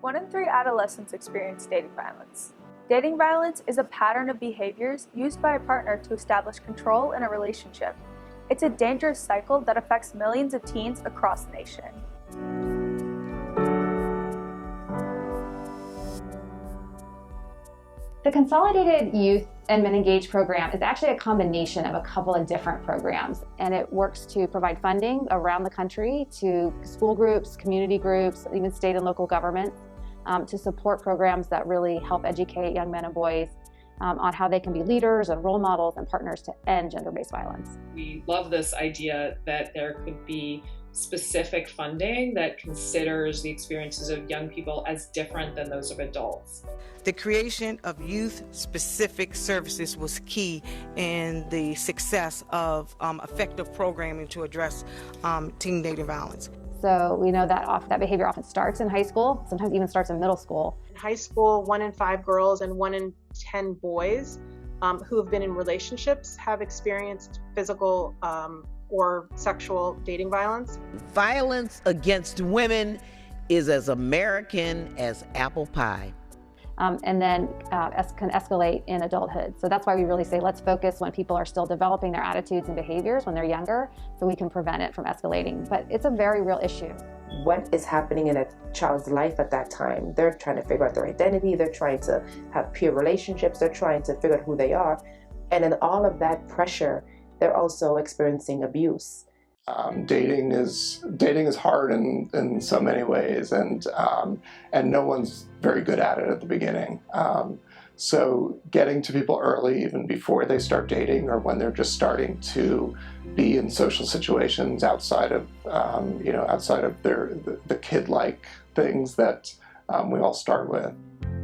1 in 3 adolescents experience dating violence. Dating violence is a pattern of behaviors used by a partner to establish control in a relationship. It's a dangerous cycle that affects millions of teens across the nation. The Consolidated Youth and Men Engaged program is actually a combination of a couple of different programs, and it works to provide funding around the country to school groups, community groups, even state and local governments to support programs that really help educate young men and boys on how they can be leaders and role models and partners to end gender-based violence. We love this idea that there could be specific funding that considers the experiences of young people as different than those of adults. The creation of youth-specific services was key in the success of effective programming to address teen dating violence. So we know that that behavior often starts in high school, sometimes even starts in middle school. In high school, 1 in 5 girls and 1 in 10 boys who have been in relationships have experienced physical or sexual dating violence. Violence against women is as American as apple pie. And then can escalate in adulthood. So that's why we really say let's focus when people are still developing their attitudes and behaviors when they're younger, so we can prevent it from escalating. But it's a very real issue. What is happening in a child's life at that time? They're trying to figure out their identity, they're trying to have peer relationships, they're trying to figure out who they are. And in all of that pressure, they're also experiencing abuse. Dating is hard in so many ways, and no one's very good at it at the beginning. So getting to people early, even before they start dating, or when they're just starting to be in social situations outside of the kid-like things that we all start with.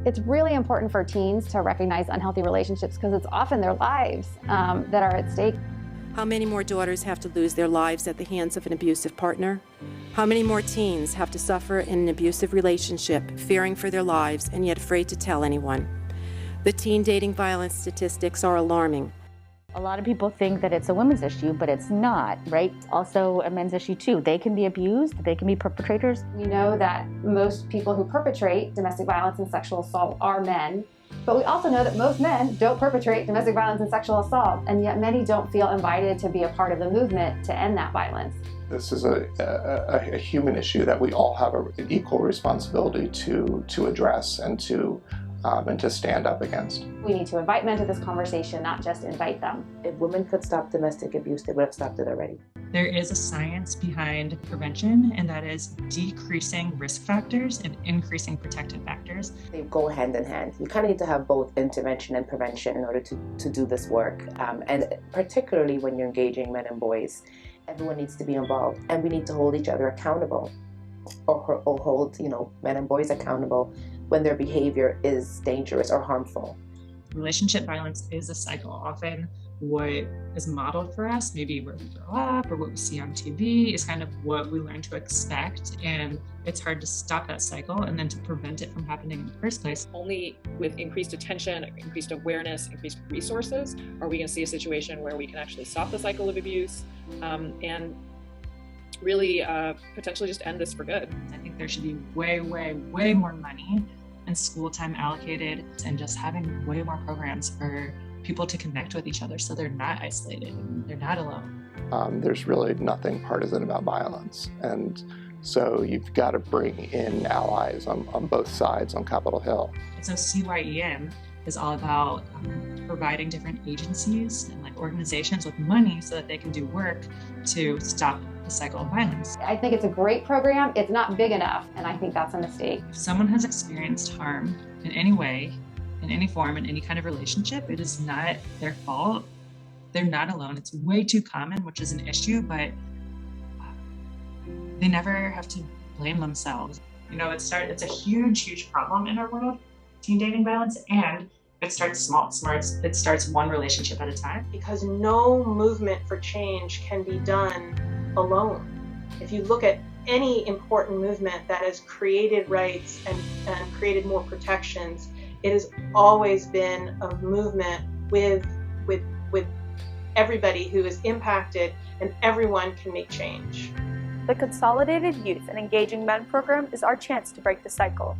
It's really important for teens to recognize unhealthy relationships because it's often their lives that are at stake. How many more daughters have to lose their lives at the hands of an abusive partner? How many more teens have to suffer in an abusive relationship, fearing for their lives and yet afraid to tell anyone? The teen dating violence statistics are alarming. A lot of people think that it's a women's issue, but it's not, right? It's also a men's issue too. They can be abused, they can be perpetrators. We know that most people who perpetrate domestic violence and sexual assault are men. But we also know that most men don't perpetrate domestic violence and sexual assault, and yet many don't feel invited to be a part of the movement to end that violence. This is a human issue that we all have an equal responsibility to address and to stand up against. We need to invite men to this conversation, not just invite them. If women could stop domestic abuse, they would have stopped it already. There is a science behind prevention, and that is decreasing risk factors and increasing protective factors. They go hand in hand. You kind of need to have both intervention and prevention in order to do this work. And particularly when you're engaging men and boys, everyone needs to be involved, and we need to hold each other accountable, or hold men and boys accountable when their behavior is dangerous or harmful. Relationship violence is a cycle. Often what is modeled for us, maybe where we grow up or what we see on TV, is kind of what we learn to expect, and it's hard to stop that cycle and then to prevent it from happening in the first place. Only with increased attention, increased awareness, increased resources are we going to see a situation where we can actually stop the cycle of abuse and really potentially just end this for good. I think there should be way, way, way more money and school time allocated, and just having way more programs for people to connect with each other so they're not isolated and they're not alone. There's really nothing partisan about violence, and so you've got to bring in allies on both sides on Capitol Hill. And so CYEM is all about providing different agencies and organizations with money so that they can do work to stop the cycle of violence. I think it's a great program. It's not big enough, and I think that's a mistake. If someone has experienced harm in any way, in any form, in any kind of relationship, it is not their fault. They're not alone. It's way too common, which is an issue, but they never have to blame themselves. It's a huge, huge problem in our world, teen dating violence, and it starts small. It starts one relationship at a time. Because no movement for change can be done alone. If you look at any important movement that has created rights and created more protections, it has always been a movement with everybody who is impacted, and everyone can make change. The Consolidated Youth and Engaging Men program is our chance to break the cycle.